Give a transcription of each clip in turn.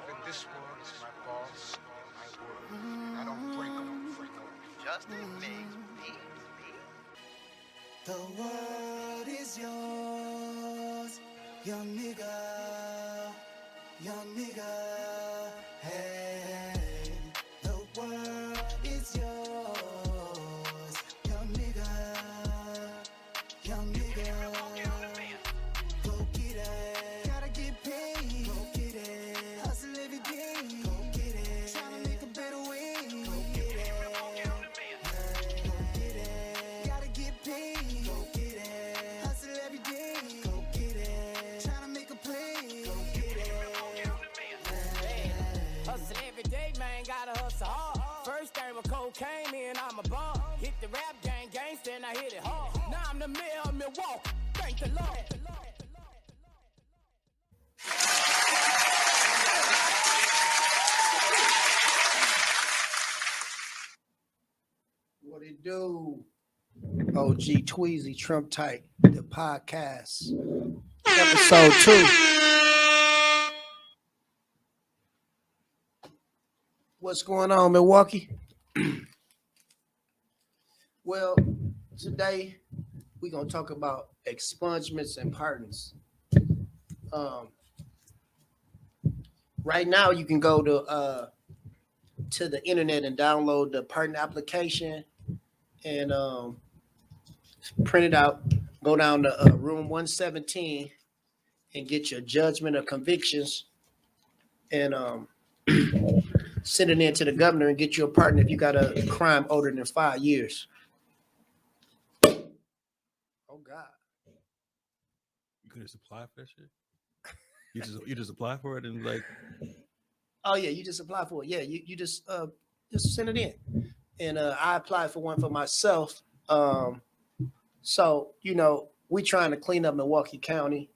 in this world is my boss, my word. I don't break them. Justin makes beats. The world is yours, young nigga, young nigga. Hey, the world is yours, young nigga, young nigga. Go get it, gotta get paid. Go get it, hustle every day. Go get it, tryna make a better way. Go get it, hey, go get it, gotta get paid. Go get it, hustle every day. Go get it, tryna make a play. Go get it, hey. Hustle every day, man, gotta hustle hard. First thing with cocaine, then I'm a bum. Hit the rap gang, gangsta, and I hit it hard. Now I'm the mayor of Milwaukee. Thank the Lord. What it do? OG Tweezy, Trump Tight, the podcast, episode 2. What's going on, Milwaukee? Well, today we're gonna talk about expungements and pardons. Right now, you can go to the internet and download the pardon application and print it out. Go down to room 117 and get your judgment of convictions and send it in to the governor and get you a pardon if you got a crime older than 5 years. Oh God! You could just apply for that shit. You just apply for it and like. Oh yeah, you just apply for it. Yeah, you just send it in, and I applied for one for myself. So we trying to clean up Milwaukee County.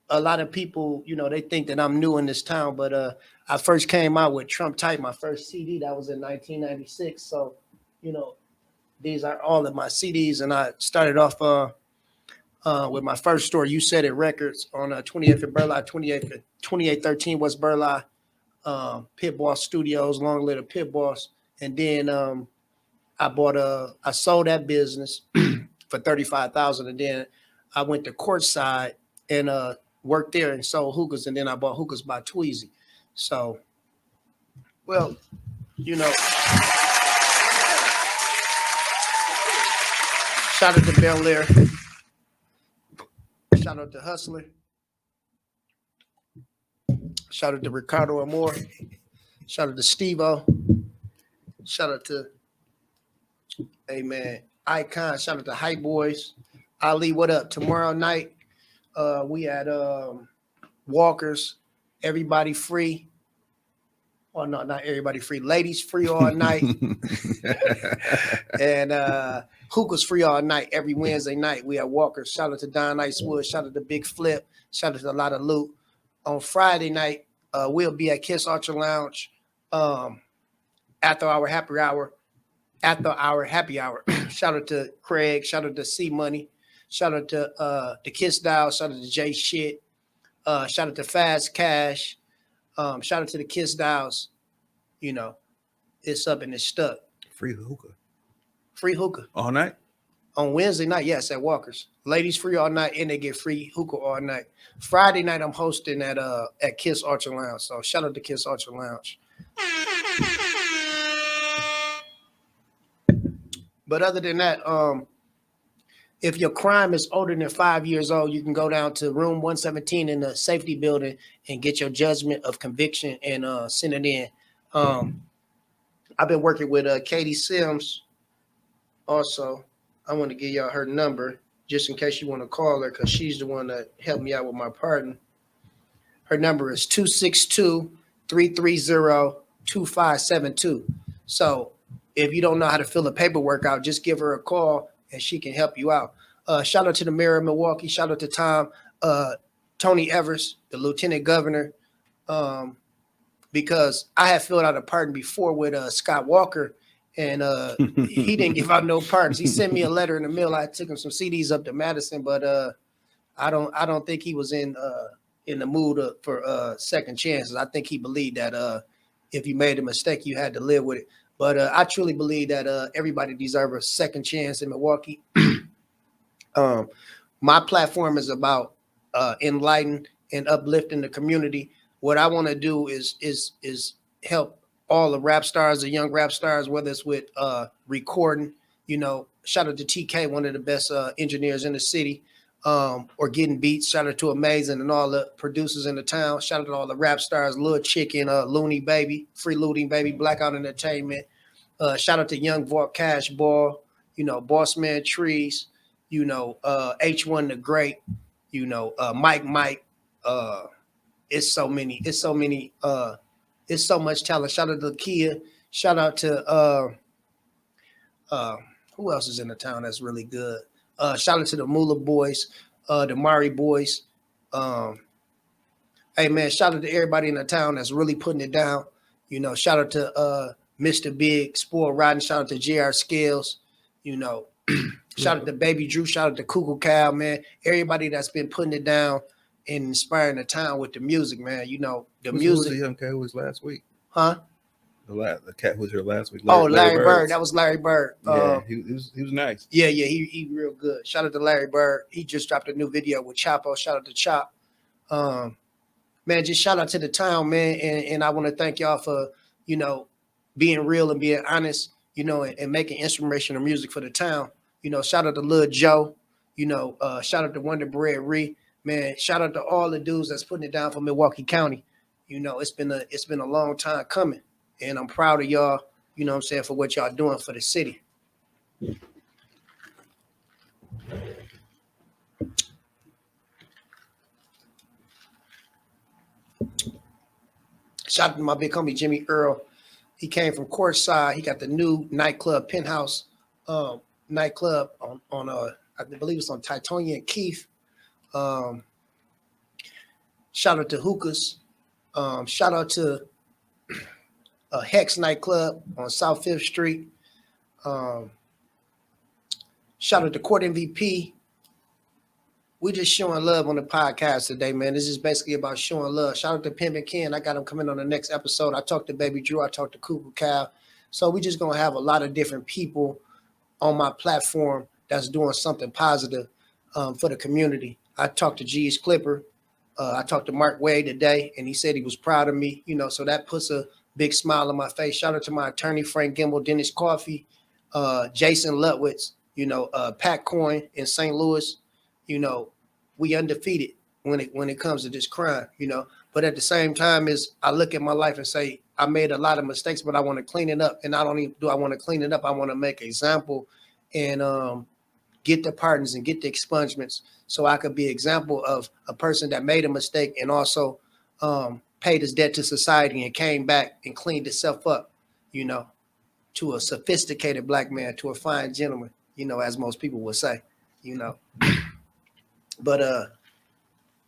A lot of people, they think that I'm new in this town, but I first came out with Trump Tight, my first CD. That was in 1996. So, these are all of my CDs, and I started off with my first store, You Said It Records, on 28th and Burleigh, 2813 West Burleigh, Pit Boss Studios, long live the Pit Boss. And then I sold that business for $35,000, and then I went to Courtside and worked there and sold hookahs, and then I bought hookahs by Tweezy. So, well, shout out to Bel Air. Shout out to Hustler. Shout out to Ricardo Amore. Shout out to Steve-O. Shout out to, hey man, Icon. Shout out to Hype Boys. Ali, what up? Tomorrow night, we at Walker's. Everybody free. Well, no, not everybody free. Ladies free all night. And hookahs free all night every Wednesday night. We at Walker's. Shout out to Don Icewood. Shout out to Big Flip. Shout out to a lot of loot. On Friday night, we'll be at Kiss Archer Lounge after our happy hour. Shout out to Craig. Shout out to C Money. Shout out to the Kiss Dial. Shout out to J Shit. Shout out to Fast Cash. Shout out to the Kiss Dials. It's up and it's stuck. Free hookah. Free hookah. All night? On Wednesday night, yes, at Walker's. Ladies free all night, and they get free hookah all night. Friday night, I'm hosting at Kiss Archer Lounge. So shout out to Kiss Archer Lounge. But other than that, if your crime is older than 5 years old, you can go down to room 117 in the safety building and get your judgment of conviction and send it in. I've been working with Katie Sims. Also, I want to give y'all her number just in case you want to call her, because she's the one that helped me out with my pardon. Her number is 262-330-2572. So if you don't know how to fill the paperwork out, just give her a call and she can help you out. Shout out to the mayor of Milwaukee. Shout out to Tony Evers, the lieutenant governor, because I had filled out a pardon before with Scott Walker, and he didn't give out no pardons. He sent me a letter in the mail. I took him some CDs up to Madison, but I don't think he was in in the mood for second chances. I think he believed that if you made a mistake, you had to live with it. But I truly believe that everybody deserves a second chance in Milwaukee. My platform is about enlightening and uplifting the community. What I want to do is help all the rap stars, the young rap stars, whether it's with recording, shout out to TK, one of the best engineers in the city, or getting beats. Shout out to Amazing and all the producers in the town. Shout out to all the rap stars, Lil Chicken, Looney Baby, Free Looting Baby, Blackout Entertainment. Shout out to Young Vault Cash Ball, Boss Man Trees, H1 the Great, Mike. It's so many, it's so much talent. Shout out to Kia. Shout out to who else is in the town that's really good? Shout out to the Moolah Boys, the Mari Boys. Hey man, shout out to everybody in the town that's really putting it down. Shout out to Mr. Big, Spoil Rotten. Shout out to JR Scales. Shout out to Baby Drew. Shout out to Cuckoo Cow, man. Everybody that's been putting it down and inspiring the town with the music, man. The music. Who was the young cat who was last week? Huh? The cat who was here last week. Larry Bird. That was Larry Bird. Yeah, he was nice. Yeah, he real good. Shout out to Larry Bird. He just dropped a new video with Chapo. Shout out to Chop. Man, just shout out to the town, man. And I want to thank y'all for, being real and being honest, and making inspirational music for the town. Shout out to Lil Joe. Shout out to Wonder Bread Ree. Man, shout out to all the dudes that's putting it down for Milwaukee County. It's been a long time coming. And I'm proud of y'all, for what y'all doing for the city. Shout out to my big homie, Jimmy Earl. He came from Courtside. He got the new nightclub, Penthouse nightclub on I believe it's on Titonia and Keith. Shout out to Hookahs. Shout out to Hex nightclub on South 5th Street. Shout out to Court MVP. We just showing love on the podcast today, man. This is basically about showing love. Shout out to Pimp and Ken. I got him coming on the next episode. I talked to Baby Drew. I talked to Cuckoo Cow. So we just gonna have a lot of different people on my platform that's doing something positive for the community. I talked to G's Clipper. I talked to Mark Wade today, and he said he was proud of me. So that puts a big smile on my face. Shout out to my attorney, Frank Gimble, Dennis Coffey, Jason Lutwitz, Pat Coyne in St. Louis. We undefeated when it comes to this crime, But at the same time, I look at my life and say, I made a lot of mistakes, but I want to clean it up. And not only do I want to clean it up, I want to make an example and get the pardons and get the expungements so I could be an example of a person that made a mistake and also paid his debt to society and came back and cleaned itself up, to a sophisticated black man, to a fine gentleman, as most people would say, But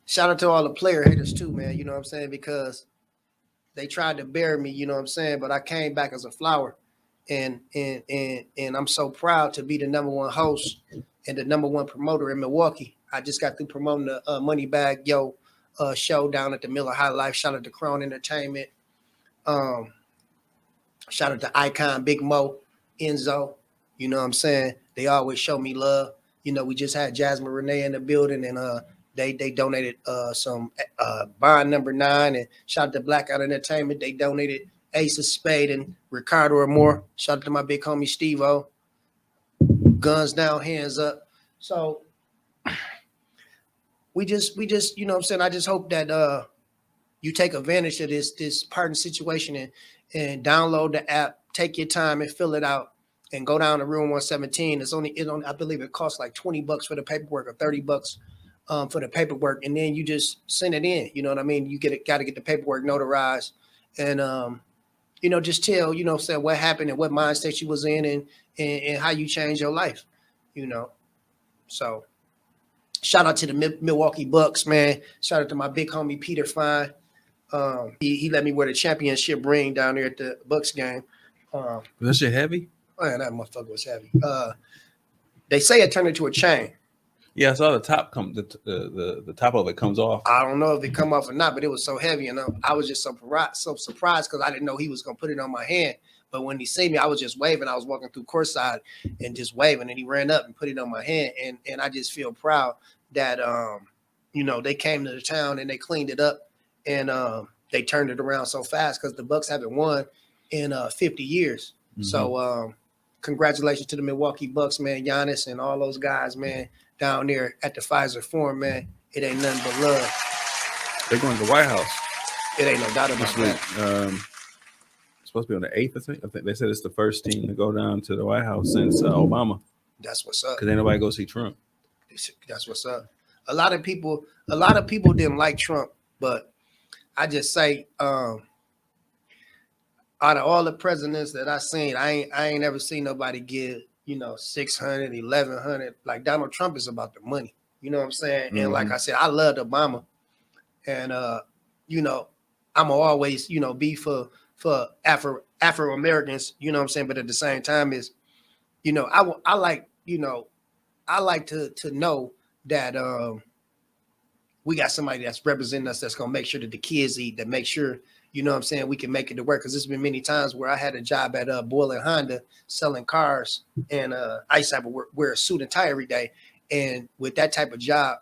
shout out to all the player haters too, man, you know what I'm saying? Because they tried to bury me, you know what I'm saying? But I came back as a flower. And I'm so proud to be the #1 host and the #1 promoter in Milwaukee. I just got through promoting the Moneybag Yo show down at the Miller High Life. Shout out to Crown Entertainment. Shout out to Icon, Big Mo, Enzo. You know what I'm saying? They always show me love. We just had Jasmine Renee in the building, and they donated some bond number 9. And shout out to Blackout Entertainment. They donated Ace of Spade and Ricardo Amore. Shout out to my big homie Steve-O. Guns down, hands up. So we just, you know what I'm saying? I just hope that you take advantage of this pardon situation and download the app, take your time and fill it out and go down to room 117. I believe it costs like $20 for the paperwork or $30 for the paperwork. And then you just send it in. You know what I mean? You got to get the paperwork notarized and, just tell, say what happened and what mind state you was in and how you changed your life, So shout out to the Milwaukee Bucks, man. Shout out to my big homie, Peter Fine. He let me wear the championship ring down there at the Bucks game. Was that shit heavy? Man, that motherfucker was heavy. They say it turned into a chain. Yeah, I saw the top come. The top of it comes off. I don't know if it come off or not, but it was so heavy, and I was just so surprised because I didn't know he was gonna put it on my hand. But when he see me, I was just waving. I was walking through courtside and just waving, and he ran up and put it on my hand, and I just feel proud that they came to the town and they cleaned it up, and they turned it around so fast because the Bucks haven't won in 50 years. Mm-hmm. So congratulations to the Milwaukee Bucks, man, Giannis and all those guys, man, down there at the Pfizer Forum, man. It ain't nothing but love. They're going to the White House. It ain't no doubt about that. It's supposed to be on the 8th, I think. They said it's the first team to go down to the White House since Obama. That's what's up. Because ain't nobody go see Trump. That's what's up. A lot of people didn't like Trump, but I just say, out of all the presidents that I seen, I ain't ever seen nobody give, 600, 1,100. Like Donald Trump is about the money. You know what I'm saying? Mm-hmm. And like I said, I loved Obama. And, I'm always, be for Afro-Americans, you know what I'm saying? But at the same time is, I like to know that we got somebody that's representing us that's going to make sure that the kids eat, that make sure, you know what I'm saying, we can make it to work. Because there's been many times where I had a job at Boyle & Honda selling cars, and I used to have to wear a suit and tie every day. And with that type of job,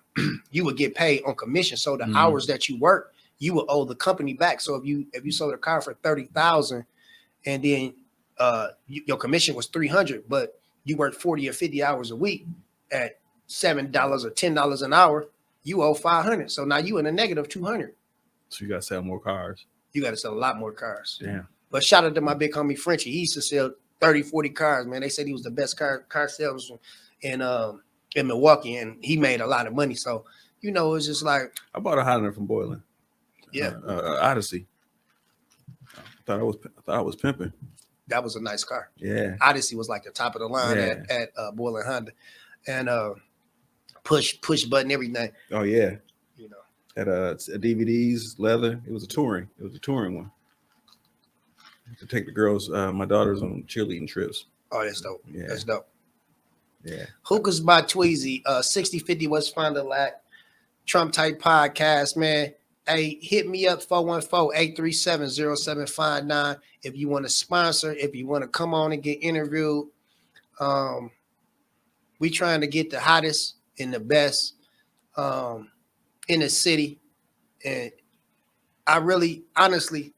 you would get paid on commission. So the hours that you work, you will owe the company back. So if you sold a car for $30,000 and then your commission was $300, but you worked 40 or 50 hours a week at $7 or $10 an hour, you owe $500. So now you in a negative $200. So you got to sell more cars. You got to sell a lot more cars. Damn. But shout out to my big homie Frenchie. He used to sell 30, 40 cars, man. They said he was the best car salesman in Milwaukee, and he made a lot of money. So, it's just like, I bought a Highlander from Boylan. Yeah. Odyssey. I thought I was pimping. That was a nice car. Yeah. Odyssey was like the top of the line at Boyle & Honda. And push button, everything. Oh, yeah. Had DVDs, leather. It was a touring one. To take the girls, my daughters, on cheerleading trips. Oh, that's dope. Yeah. That's dope. Yeah. Hookahs by Tweezy, 6050 West Fond du Lac, Trump Type Podcast, man. Hey, hit me up, 414-837-0759. If you want to sponsor, if you want to come on and get interviewed. We trying to get the hottest and the best in the city. And I really, honestly,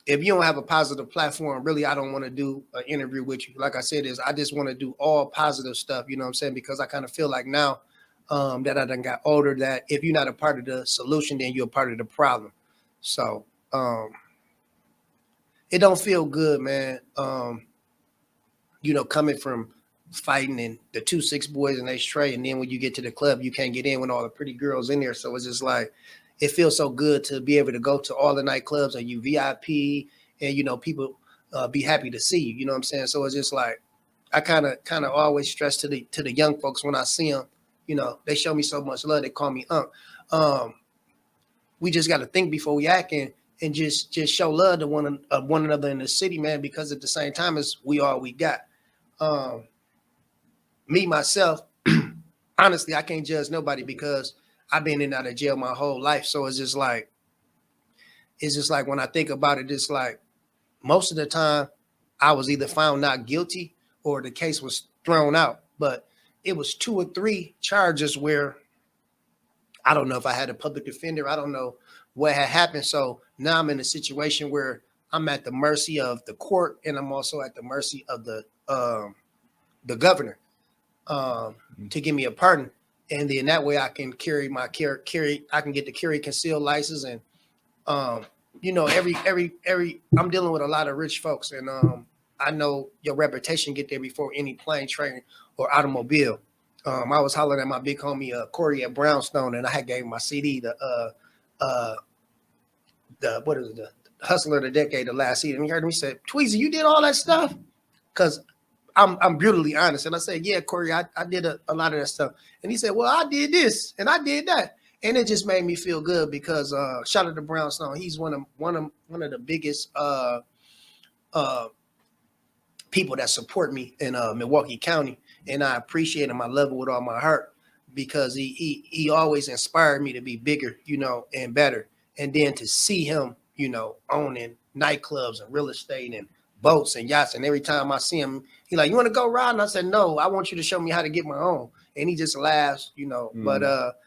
if you don't have a positive platform, really, I don't want to do an interview with you. Like I said, I just want to do all positive stuff, you know what I'm saying? Because I kind of feel like now that I done got older, that if you're not a part of the solution, then you're a part of the problem. So it don't feel good, man. Coming from fighting and the 2-6 boys and they stray, and then when you get to the club, you can't get in with all the pretty girls in there. So it's just like, it feels so good to be able to go to all the nightclubs and you VIP, and people be happy to see you. You know what I'm saying? So it's just like, I kind of always stress to the young folks when I see them. They show me so much love. They call me we just got to think before we act, and just show love to one another in the city, man. Because at the same time, as we all we got. Me myself, honestly, I can't judge nobody because I've been in and out of jail my whole life. So it's just like when I think about it, it's like most of the time I was either found not guilty or the case was thrown out. But it was 2 or 3 charges where I don't know if I had a public defender. I don't know what had happened. So now I'm in a situation where I'm at the mercy of the court, and I'm also at the mercy of the governor to give me a pardon. And then that way I can carry I can get the carry concealed license. And, I'm dealing with a lot of rich folks, and I know your reputation get there before any plane, train, or automobile. I was hollering at my big homie, Corey at Brownstone, and I had gave him my CD, the Hustler of the Decade, the last CD. And he heard me say, Tweezy, you did all that stuff? Because I'm brutally honest. And I said, yeah, Corey, I did a lot of that stuff. And he said, well, I did this and I did that. And it just made me feel good because shout out to Brownstone. He's one of the biggest people that support me in Milwaukee County. And I appreciate him. I love it with all my heart. because he always inspired me to be bigger, you know, and better. And then to see him, you know, owning nightclubs and real estate and boats and yachts, and every time I see him, he like, you want to go ride? And I said, no, I want you to show me how to get my own. And he just laughs, you know. But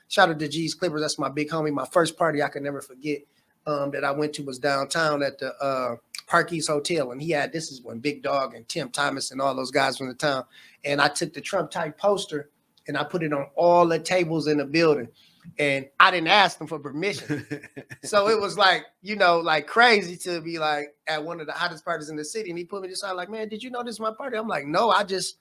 shout out to G's Clippers. That's my big homie. My first party I can never forget that I went to was downtown at the Park East Hotel. And he had, this is when Big Dog and Tim Thomas and all those guys from the town. And I took the Trump type poster and I put it on all the tables in the building. And I didn't ask them for permission. So it was like, you know, like crazy to be like at one of the hottest parties in the city. And he put me this out like, man, did you know this is my party? I'm like, no, I just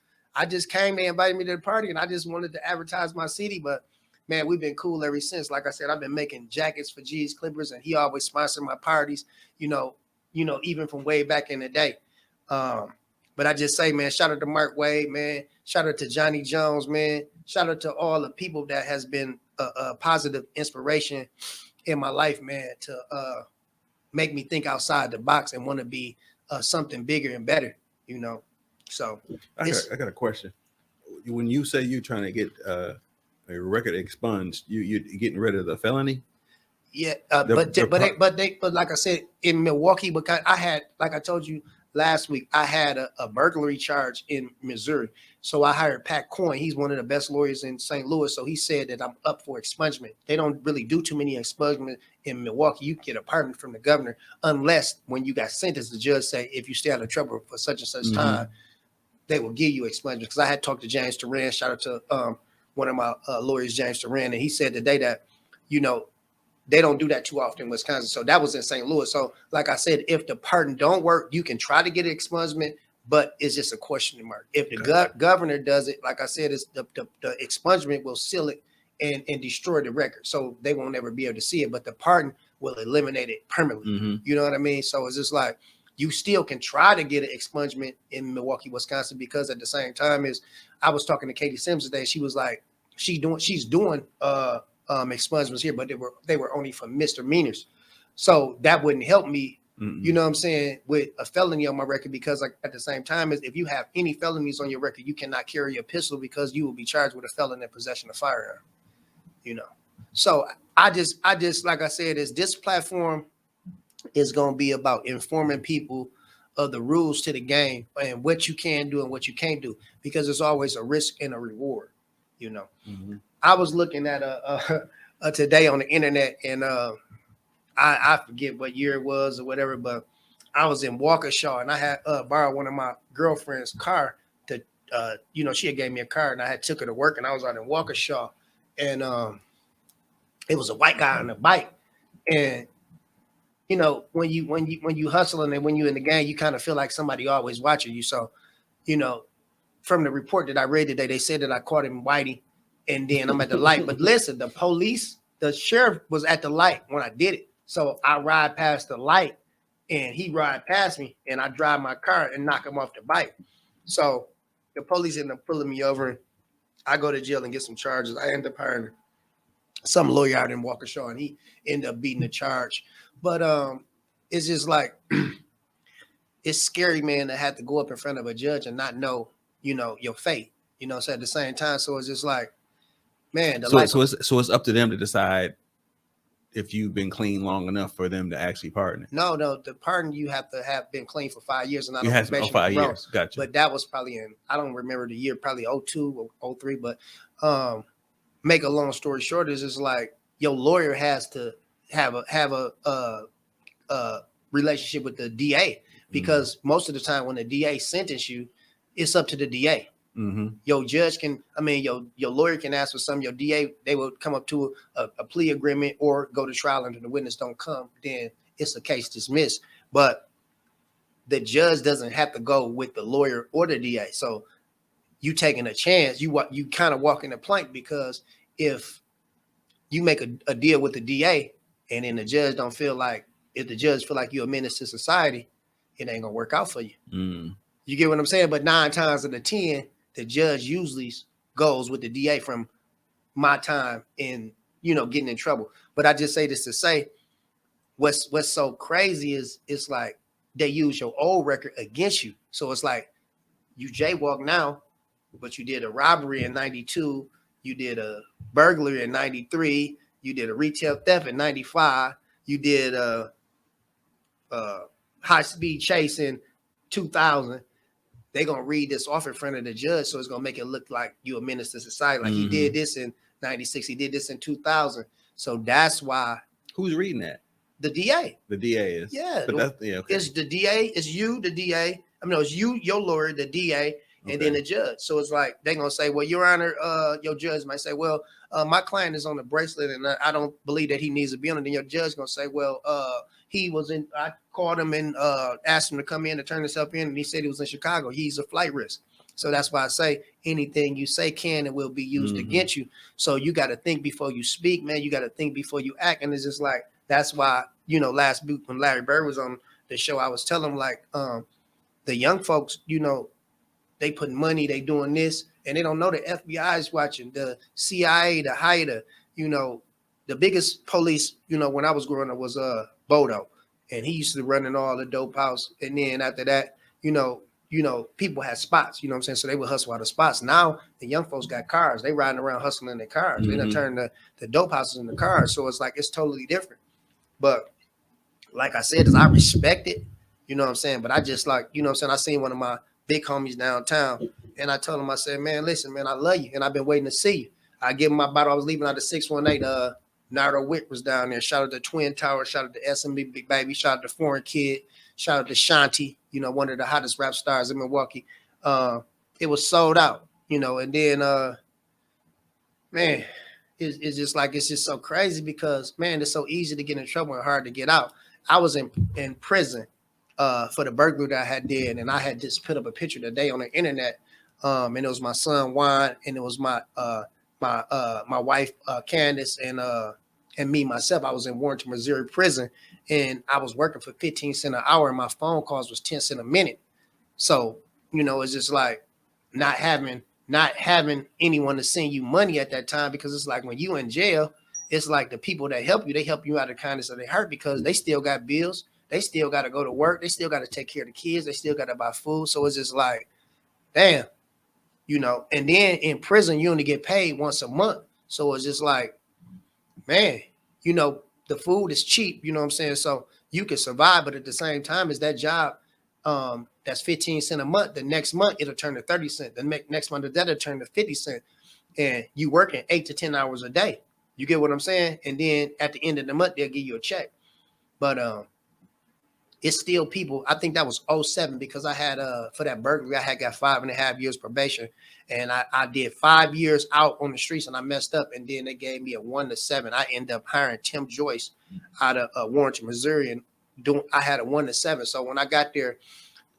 came, they invited me to the party and I just wanted to advertise my city. But man, we've been cool ever since. Like I said, I've been making jackets for G's Clippers and he always sponsored my parties, you know, even from way back in the day. But I just say, man, shout out to Mark Wade, man. Shout out to Johnny Jones, man. Shout out to all the people that has been a positive inspiration in my life, man, to make me think outside the box and want to be something bigger and better, you know. So I got a question. When you say you're trying to get a record expunged, you're getting rid of the felony? Yeah, but like I said, in Milwaukee, because I had, like I told you last week, I had a burglary charge in Missouri. So I hired Pat Coyne. He's one of the best lawyers in St. Louis. So he said that I'm up for expungement. They don't really do too many expungement in Milwaukee. You get a pardon from the governor, unless when you got sentenced, the judge say, if you stay out of trouble for such and such time, they will give you expungement. Because I had talked to James Turan, shout out to one of my lawyers, James Turan, and he said today that, you know, they don't do that too often in Wisconsin. So that was in St. Louis. So like I said, if the pardon don't work, you can try to get an expungement, but it's just a question mark. If the governor does it, like I said, it's the expungement will seal it and destroy the record. So they won't ever be able to see it, but the pardon will eliminate it permanently. You know what I mean? So it's just like, you still can try to get an expungement in Milwaukee, Wisconsin, because at the same time is I was talking to Katie Sims today. She was like, she's doing expungements here, but they were only for misdemeanors. So that wouldn't help me, you know what I'm saying, with a felony on my record, because like at the same time is if you have any felonies on your record, you cannot carry a pistol because you will be charged with a felon in possession of firearm, you know. So I just like I said, is this platform is going to be about informing people of the rules to the game and what you can do and what you can't do, because there's always a risk and a reward, you know. I was looking at today on the internet, and I forget what year it was or whatever, but I was in Waukesha and I had borrowed one of my girlfriend's car to, you know, she had gave me a car and I had took her to work, and I was out in Waukesha, and it was a white guy on a bike, and you know, when you hustling and when you in the gang, you kind of feel like somebody always watching you. So, you know, from the report that I read today, they said that I caught him whitey, and then I'm at the light. But listen, the sheriff was at the light when I did it. So I ride past the light and he ride past me, and I drive my car and knock him off the bike. So the police end up pulling me over, and I go to jail and get some charges. I end up hiring some lawyer out in Waukesha, and he ended up beating the charge. But it's just like, it's scary, man, to have to go up in front of a judge and not know, you know, your fate, you know, so at the same time. So it's just like, man, so it's up to them to decide if you've been clean long enough for them to actually pardon it. No, the pardon, you have to have been clean for 5 years, and I don't know 5 years. Gotcha. But that was probably in, I don't remember the year, probably 02 or 03. But make a long story short, is just like your lawyer has to have a relationship with the DA, because most of the time when the DA sentence you, it's up to the DA. Your judge can, your lawyer can ask for some. Your DA, they will come up to a plea agreement or go to trial, and the witness don't come, then it's a case dismissed. But the judge doesn't have to go with the lawyer or the DA. So you taking a chance, you kind of walking the plank, because if you make a deal with the DA and then the judge don't feel like, if the judge feel like you're a menace to society, it ain't gonna work out for you. You get what I'm saying? But 9 times out of 10, the judge usually goes with the DA from my time in, you know, getting in trouble. But I just say this to say, what's so crazy is it's like they use your old record against you. So it's like you jaywalk now, but you did a robbery in 92. You did a burglary in 93. You did a retail theft in 95. You did a high speed chase in 2000. They're going to read this off in front of the judge. So it's going to make it look like you a menace to society. Like he did this in 96. He did this in 2000. So that's why. Who's reading that? The DA. The DA is. Yeah. But that's, yeah, okay. It's the DA. It's you, the DA. I mean, no, it's you, your lawyer, the DA, and then the judge. So it's like they're going to say, well, Your Honor, your judge might say, well, my client is on the bracelet and I don't believe that he needs to be on it. Then your judge going to say, well, he was in, I called him and asked him to come in to turn himself in. And he said he was in Chicago. He's a flight risk. So that's why I say anything you say can and will be used against you. So you got to think before you speak, man. You got to think before you act. And it's just like, that's why, you know, last week when Larry Bird was on the show, I was telling him like, the young folks, you know, they put money, they doing this, and they don't know the FBI is watching, the CIA, the HIDA, you know, the biggest police, you know, when I was growing up was Bodo, and he used to run in all the dope house. And then after that, you know, people had spots, you know what I'm saying? So they would hustle out of spots. Now the young folks got cars. They riding around hustling in their cars. They done turned the dope houses into cars. So it's like, it's totally different. But like I said, I respect it, you know what I'm saying? But I just like, you know what I'm saying? I seen one of my big homies downtown and I told him, I said, man, listen, man, I love you. And I've been waiting to see you. I give him my bottle. I was leaving out of 618. Nardo Wick was down there. Shout out to Twin Tower. Shout out to SMB Big Baby. Shout out to Foreign Kid. Shout out to Shanti, you know, one of the hottest rap stars in Milwaukee. It was sold out, you know, and then, man, it's just like, it's just so crazy because, man, it's so easy to get in trouble and hard to get out. I was in prison for the burglary that I had did, and I had just put up a picture today on the internet, and it was my son Juan, and it was my wife Candace, and me myself. I was in Warrenton, Missouri prison, and I was working for 15 cents an hour, and my phone calls was 10 cents a minute. So, you know, it's just like not having anyone to send you money at that time, because it's like when you in jail, it's like the people that help you, they help you out of kindness of their heart because they still got bills. They still got to go to work. They still got to take care of the kids. They still got to buy food. So it's just like, damn, you know, and then in prison, you only get paid once a month. So it's just like, man, you know, the food is cheap, you know what I'm saying? So you can survive, but at the same time, is that job that's 15 cents a month, the next month it'll turn to 30 cents. The next month that'll turn to 50 cents. And you working 8 to 10 hours a day. You get what I'm saying? And then at the end of the month, they'll give you a check. But it's still people. I think that was 07 because I had for that burglary, I had got 5.5 years probation, and I did 5 years out on the streets, and I messed up, and then they gave me a 1 to 7. I ended up hiring Tim Joyce out of Warrenton, Missouri, and I had a 1 to 7. So when I got there,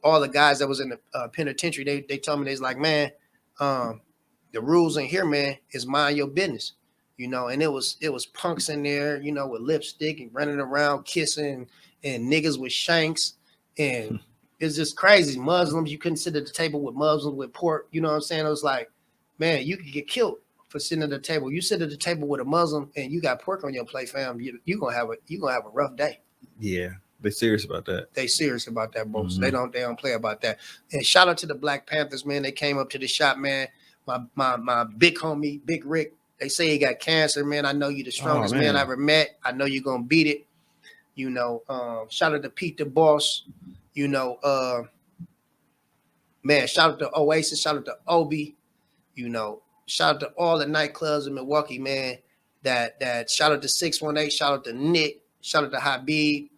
all the guys that was in the penitentiary, they told me, they was like, man, the rules in here, man, is mind your business, you know. And it was punks in there, you know, with lipstick and running around kissing, and niggas with shanks, and it's just crazy. Muslims, you couldn't sit at the table with Muslims with pork, you know what I'm saying? It was like, man, you could get killed for sitting at the table. You sit at the table with a Muslim and you got pork on your plate, fam, you gonna have a rough day. Yeah. They serious about that. They serious about that, bro. So they don't play about that. And shout out to the Black Panthers, man. They came up to the shop, man. My big homie, Big Rick. They say he got cancer, man. I know you the strongest man I ever met. I know you're gonna beat it. You know, shout out to Pete the Boss. You know, man, shout out to Oasis, shout out to Obi. You know, shout out to all the nightclubs in Milwaukee, man. That shout out to 618, shout out to Nick, shout out to Habib.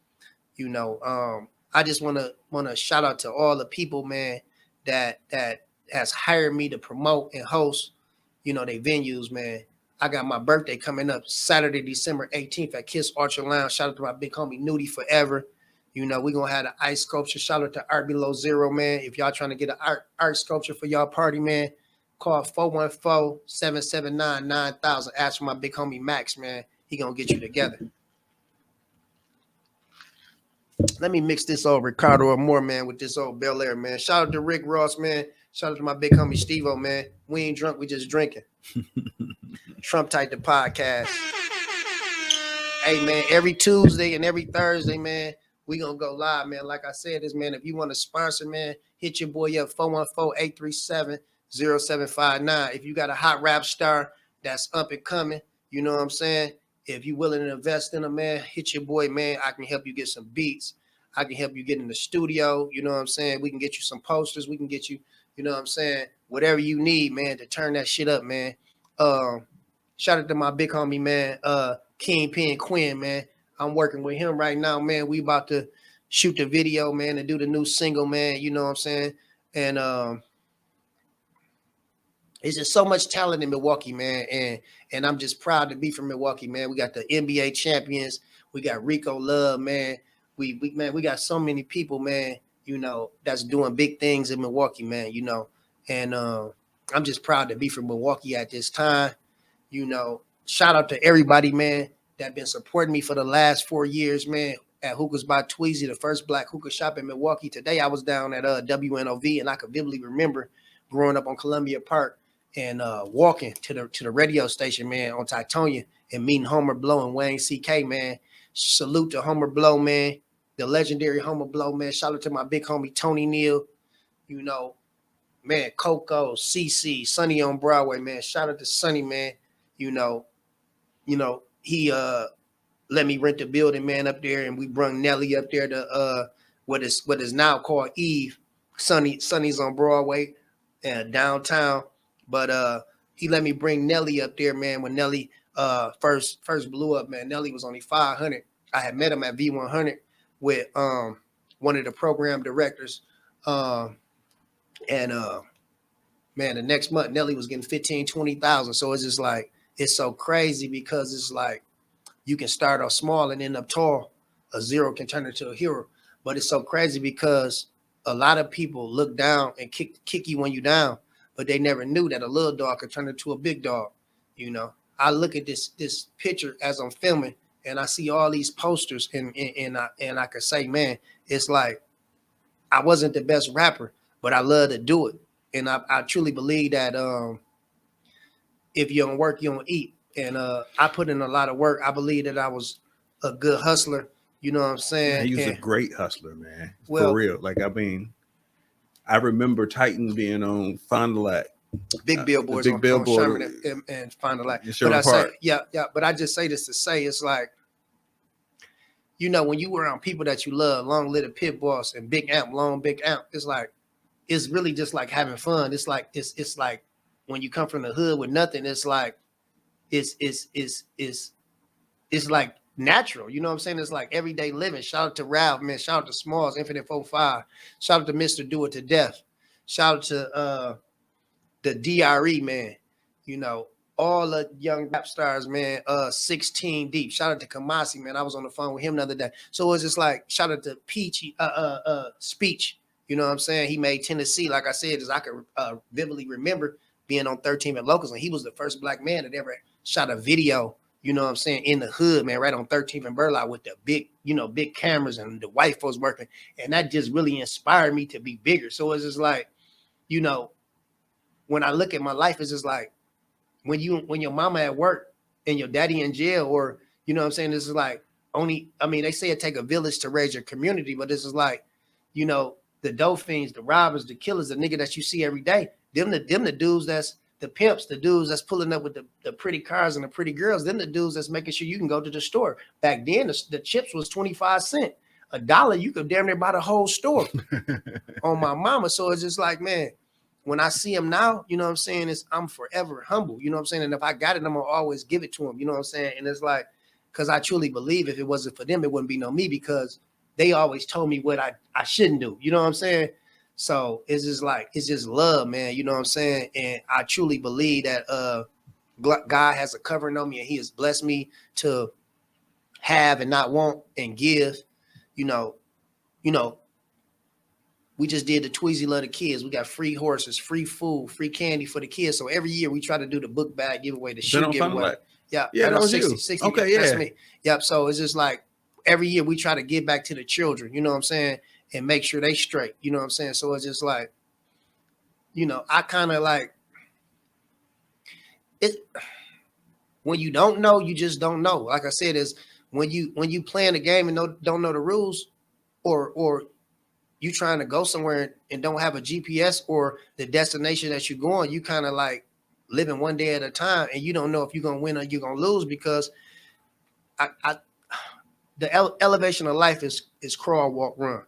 You know, I just want to shout out to all the people, man, that has hired me to promote and host, you know, they venues, man. I got my birthday coming up Saturday, December 18th at Kiss Archer Lounge. Shout out to my big homie Nudie Forever. You know, we're going to have the ice sculpture. Shout out to Art Below Zero, man. If y'all trying to get an art sculpture for y'all party, man, call 414-779-9000. Ask for my big homie Max, man. He going to get you together. Let me mix this old Ricardo or more, man, with this old Bel Air, man. Shout out to Rick Ross, man. Shout out to my big homie Steve-O, man. We ain't drunk, we just drinking. Trump Tight the podcast. Hey, man, every Tuesday and every Thursday, man, we gonna go live, man. Like I said, this, man, if you want to sponsor, man, hit your boy up, 414-837-0759. If you got a hot rap star, that's up and coming. You know what I'm saying? If you're willing to invest in a man, hit your boy, man. I can help you get some beats. I can help you get in the studio. You know what I'm saying? We can get you some posters. We can get you, you know what I'm saying? Whatever you need, man, to turn that shit up, man. Shout out to my big homie, man, Kingpin Quinn, man. I'm working with him right now, man. We about to shoot the video, man, and do the new single, man. You know what I'm saying? And it's just so much talent in Milwaukee, man. And I'm just proud to be from Milwaukee, man. We got the NBA champions. We got Rico Love, man. We got so many people, man, you know, that's doing big things in Milwaukee, man, you know. And I'm just proud to be from Milwaukee at this time. You know, shout out to everybody, man, that been supporting me for the last 4 years, man. At Hookahs by Tweezy, the first black hookah shop in Milwaukee. Today I was down at WNOV, and I could vividly remember growing up on Columbia Park and walking to the radio station, man, on Titonia, and meeting Homer Blow and Wayne CK, man. Salute to Homer Blow, man, the legendary Homer Blow, man. Shout out to my big homie Tony Neal, you know, man, Coco, CC, Sonny on Broadway, man. Shout out to Sonny, man. You know, he let me rent the building, man, up there, and we brung Nelly up there to what is now called Eve. Sonny's on Broadway and downtown. But he let me bring Nelly up there, man. When Nelly first blew up, man, Nelly was only 500. I had met him at V100 with one of the program directors. Man, the next month Nelly was getting 15,000-20,000. So it's just like, it's so crazy because it's like you can start off small and end up tall. A zero can turn into a hero. But it's so crazy because a lot of people look down and kick you when you down, but they never knew that a little dog could turn into a big dog. You know, I look at this picture as I'm filming, and I see all these posters, and I could say, man, it's like I wasn't the best rapper, but I love to do it, and I truly believe that if you don't work, you don't eat. And I put in a lot of work. I believe that I was a good hustler. You know what I'm saying? Man, he was a great hustler, man. For real. Like, I mean, I remember Titan being on Fond du Lac. Big billboards on Sherman and Fond du Lac. But I say, yeah. But I just say this to say, it's like, you know, when you were around people that you love, Long Live the Pit Boss and Big Amp, Long Big Amp, it's like, it's really just like having fun. It's like, it's like when you come from the hood with nothing, it's like, it's like natural. You know what I'm saying? It's like everyday living. Shout out to Ralph, man. Shout out to Smalls, Infinite 45. Shout out to Mr. Do It to Death. Shout out to the DRE, man. You know, all the young rap stars, man. 16 Deep. Shout out to Kamasi, man. I was on the phone with him the other day. So it's just like, shout out to Peachy Speech. You know what I'm saying? He made Tennessee. Like I said, as I could vividly remember being on 13 and Locals, and he was the first black man that ever shot a video, you know what I'm saying, in the hood, man, right on 13th and Burlock with the big, you know, big cameras and the white folks working. And that just really inspired me to be bigger. So it's just like, you know, when I look at my life, it's just like when your mama at work and your daddy in jail, or, you know what I'm saying, this is like they say it take a village to raise your community, but this is like, you know, the dope fiends, the robbers, the killers, the nigga that you see every day, them the dudes that's the pimps, the dudes that's pulling up with the pretty cars and the pretty girls, then the dudes that's making sure you can go to the store. Back then, the chips was 25 cents. $1, you could damn near buy the whole store on my mama. So it's just like, man, when I see him now, you know what I'm saying, I'm forever humble. You know what I'm saying? And if I got it, I'm going to always give it to him. You know what I'm saying? And it's like, because I truly believe if it wasn't for them, it wouldn't be no me, because they always told me what I shouldn't do. You know what I'm saying? So it's just like, it's just love, man. You know what I'm saying? And I truly believe that God has a covering on me, and he has blessed me to have and not want and give. You know, we just did the Tweezy Love the Kids. We got free horses, free food, free candy for the kids. So every year we try to do the book bag giveaway, the shoe giveaway. Yeah, that was 60. Okay, yeah. That's me. Yep. So it's just like every year we try to give back to the children, you know what I'm saying, and make sure they straight, you know what I'm saying? So it's just like, you know, I kind of like it. When you don't know, you just don't know. Like I said, is when you playing the game and don't know the rules, or you trying to go somewhere and don't have a GPS or the destination that you're going, you kind of like, living one day at a time, and you don't know if you're gonna win or you're gonna lose because the elevation of life is crawl, walk, run.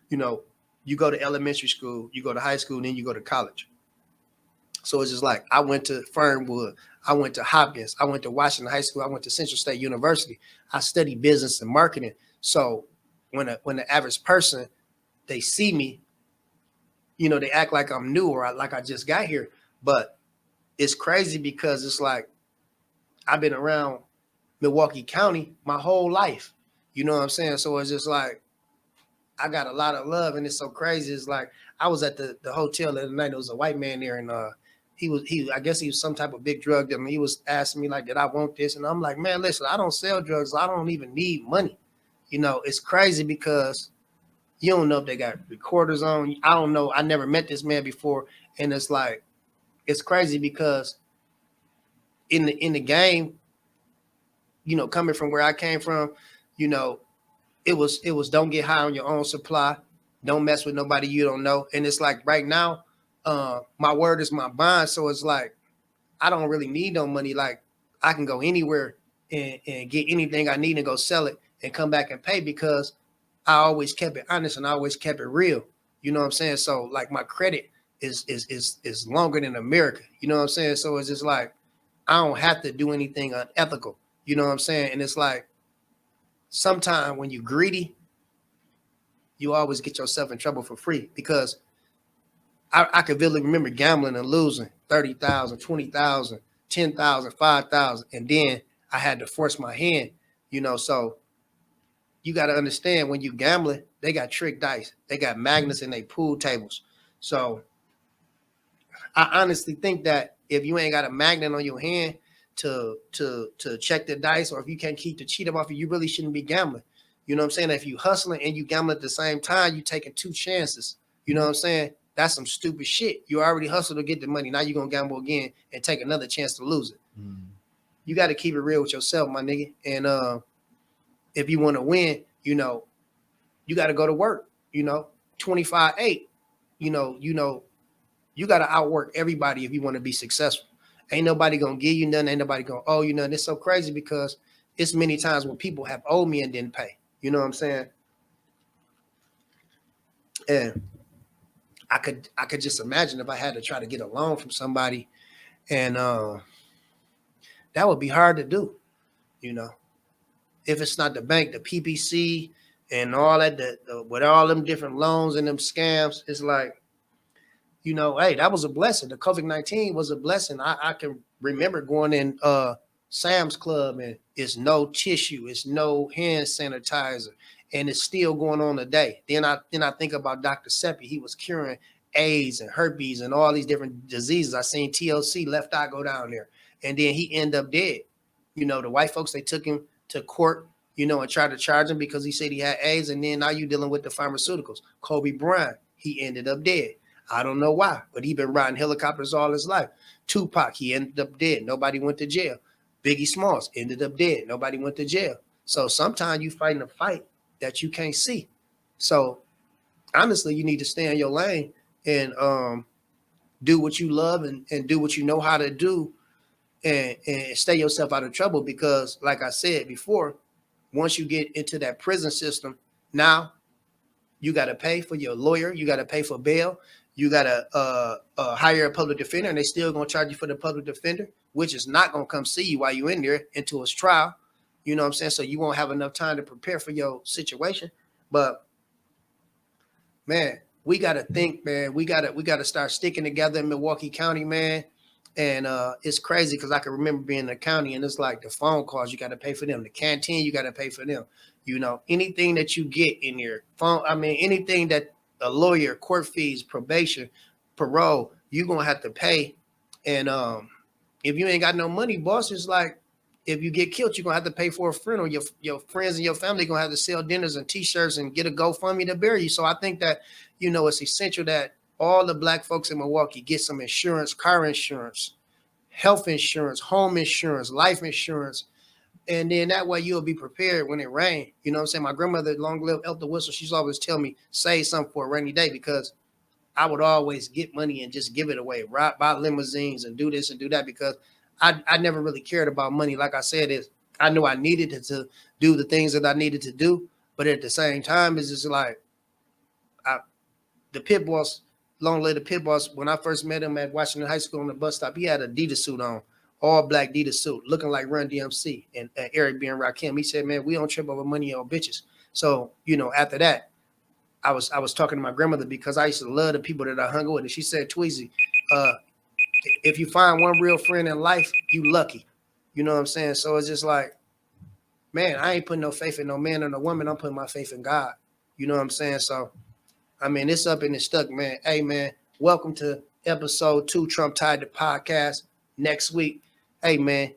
You know, you go to elementary school, you go to high school, then you go to college. So it's just like I went to Fernwood, I went to Hopkins, I went to Washington High School, I went to Central State University. I studied business and marketing. So when the average person, they see me, you know, they act like I'm new or like I just got here. But it's crazy because it's like I've been around Milwaukee County my whole life. You know what I'm saying? So it's just like I got a lot of love, and it's so crazy. It's like I was at the hotel the other night. There was a white man there, and he I guess he was some type of big drug dealer. He was asking me like, did I want this? And I'm like, man, listen, I don't sell drugs. I don't even need money. You know, it's crazy because you don't know if they got recorders on. I don't know. I never met this man before, and it's like it's crazy because in the game, you know, coming from where I came from, you know, it was don't get high on your own supply, don't mess with nobody you don't know. And it's like right now, my word is my bond. So it's like I don't really need no money. Like I can go anywhere and get anything I need and go sell it and come back and pay because I always kept it honest and I always kept it real. You know what I'm saying? So like my credit is longer than America. You know what I'm saying? So it's just like I don't have to do anything unethical. You know what I'm saying? And it's like sometimes when you're greedy, you always get yourself in trouble for free because I could vividly remember gambling and losing 30,000, 20,000, 10,000, 5,000. And then I had to force my hand, you know, so you got to understand when you gambling, they got trick dice. They got magnets in their pool tables. So I honestly think that if you ain't got a magnet on your hand to check the dice, or if you can't keep the cheat off you, you really shouldn't be gambling. You know what I'm saying? If you hustling and you gambling at the same time, you taking two chances. You know what I'm saying? That's some stupid shit. You already hustled to get the money. Now you're going to gamble again and take another chance to lose it. You got to keep it real with yourself, my nigga. And if you want to win, you know, you got to go to work, you know, 25-8, you know, you got to outwork everybody if you want to be successful. Ain't nobody going to give you nothing. Ain't nobody going to owe you nothing. It's so crazy because it's many times when people have owed me and didn't pay. You know what I'm saying? And I could just imagine if I had to try to get a loan from somebody, and that would be hard to do, you know. If it's not the bank, the PPC and all that, with all them different loans and them scams, it's like, you know, hey, that was a blessing. The COVID-19 was a blessing. I can remember going in Sam's Club and it's no tissue, it's no hand sanitizer, and it's still going on today. Then I think about Dr. Seppi. He was curing AIDS and herpes and all these different diseases. I seen TLC left eye go down there, and then he ended up dead. You know, the white folks, they took him to court, you know, and tried to charge him because he said he had AIDS, and then now you're dealing with the pharmaceuticals. Kobe Bryant, he ended up dead. I don't know why, but he been riding helicopters all his life. Tupac, he ended up dead. Nobody went to jail. Biggie Smalls ended up dead. Nobody went to jail. So sometimes you fighting a fight that you can't see. So honestly, you need to stay in your lane and do what you love and do what you know how to do, and stay yourself out of trouble. Because like I said before, once you get into that prison system, now you got to pay for your lawyer. You got to pay for bail. You got to hire a public defender, and they still going to charge you for the public defender, which is not going to come see you while you're in there until it's trial. You know what I'm saying? So you won't have enough time to prepare for your situation. But man, we got to think, man. We got to start sticking together in Milwaukee County, man. And it's crazy because I can remember being in the county, and it's like the phone calls, you got to pay for them. The canteen, you got to pay for them. You know, anything that you get in your phone, I mean, anything that a lawyer, court fees, probation, parole, you're going to have to pay. And if you ain't got no money, boss, it's like, if you get killed, you're going to have to pay for a funeral. Your friends and your family going to have to sell dinners and T-shirts and get a GoFundMe to bury you. So I think that, you know, it's essential that all the black folks in Milwaukee get some insurance, car insurance, health insurance, home insurance, life insurance. And then that way you'll be prepared when it rains. You know what I'm saying? My grandmother, long live Elder Whistle, she's always tell me, save something for a rainy day, because I would always get money and just give it away, right? Buy limousines and do this and do that because I never really cared about money. Like I said, I knew I needed to do the things that I needed to do, but at the same time, it's just like the pit boss, long live the pit boss. When I first met him at Washington High School on the bus stop, he had a Adidas suit on, all black Adidas suit, looking like Run DMC and Eric B and Rakim. He said, "Man, we don't trip over money on bitches." So after that, I was talking to my grandmother because I used to love the people that I hung with, and she said, "Tweezy, if you find one real friend in life, you lucky." You know what I'm saying? So it's just like, man, I ain't putting no faith in no man or no woman. I'm putting my faith in God. You know what I'm saying? So, I mean, it's up and it's stuck, man. Hey, man, welcome to episode 2, Trump Tied the Podcast. Next week, hey, man,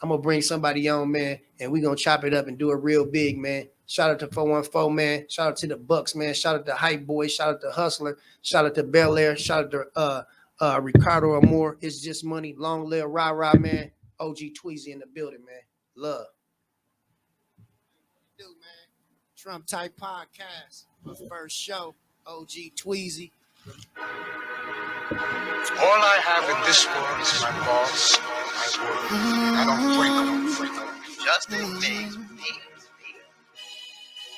I'm going to bring somebody on, man, and we're going to chop it up and do it real big, man. Shout out to 414, man. Shout out to the Bucks, man. Shout out to Hype Boy. Shout out to Hustler. Shout out to Bel Air. Shout out to Ricardo Amore. It's just money. Long live rah, man. OG Tweezy in the building, man. Love. Do, man. Trump Type Podcast. My first show. OG Tweezy. All I have in this world is my balls, my word. I don't break them. Justin makes beats.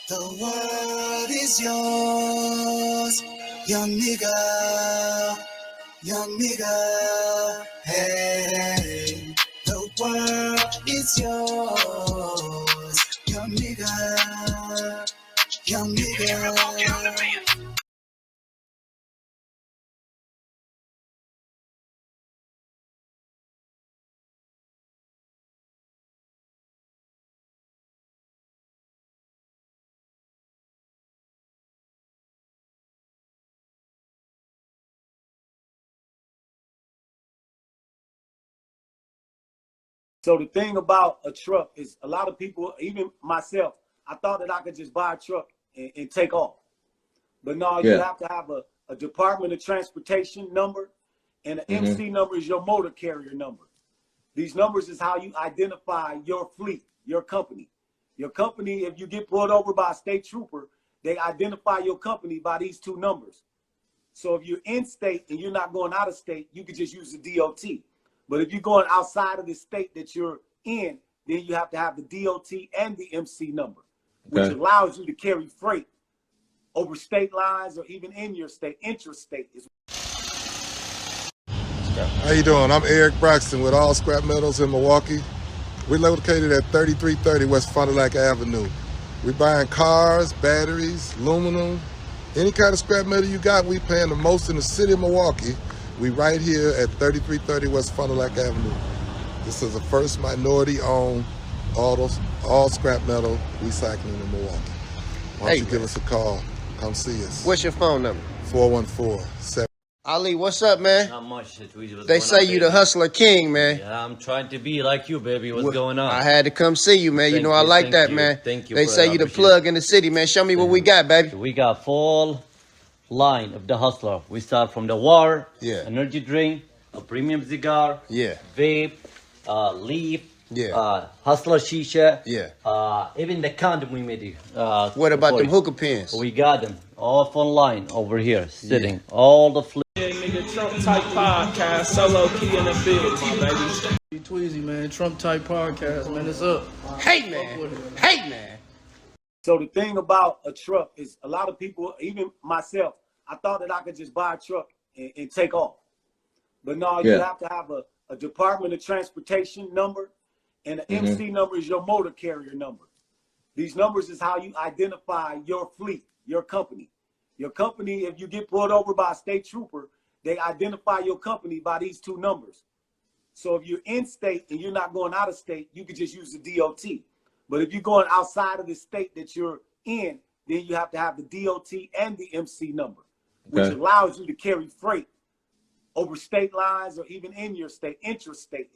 The world is yours, young nigga, hey. The world is yours, young nigga. So the thing about a truck is a lot of people, even myself, I thought that I could just buy a truck and take off. But no, you have to have a Department of Transportation number, and an MC number is your motor carrier number. These numbers is how you identify your fleet, your company. Your company, if you get pulled over by a state trooper, they identify your company by these 2 numbers. So if you're in state and you're not going out of state, you could just use the DOT. But if you're going outside of the state that you're in, then you have to have the DOT and the MC number, which allows you to carry freight over state lines or even in your state, intrastate. How you doing? I'm Eric Braxton with All Scrap Metals in Milwaukee. We're located at 3330 West Fond du Lac Avenue. We're buying cars, batteries, aluminum, any kind of scrap metal you got. We paying the most in the city of Milwaukee. We right here at 3330 West Fond du Lac Avenue. This is the first minority-owned all scrap metal recycling in Milwaukee. Why don't you give us a call? Come see us. What's your phone number? 414-7. Ali, what's up, man? Not much. They say you the hustler king, man. Yeah, I'm trying to be like you, baby. What's going on? I had to come see you, man. Thank I like that, you. man. Thank you. They say you the plug in the city, man. Show me what we got, baby. We got full line of the hustler. We start from the water, energy drink, a premium cigar, vape, leaf, hustler shisha, even the condom we made. What about them hookah pins? We got them all online over here, sitting all the flip. Yeah, nigga, Trump Type Podcast, solo key in the build, my baby. Tweezy, man, Trump Type Podcast, man, it's up. Hey, man. So the thing about a truck is a lot of people, even myself, I thought that I could just buy a truck and take off. But no, you have to have a Department of Transportation number, and an MC number is your motor carrier number. These numbers is how you identify your fleet, your company. Your company, if you get pulled over by a state trooper, they identify your company by these 2 numbers. So if you're in state and you're not going out of state, you could just use the DOT. But if you're going outside of the state that you're in, then you have to have the DOT and the MC number, which allows you to carry freight over state lines or even in your state, intrastate.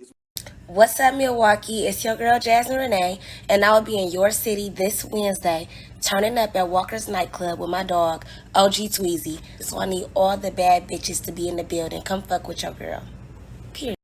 What's up, Milwaukee? It's your girl, Jasmine Renee, and I will be in your city this Wednesday, turning up at Walker's Nightclub with my dog, OG Tweezy. So I need all the bad bitches to be in the building. Come fuck with your girl.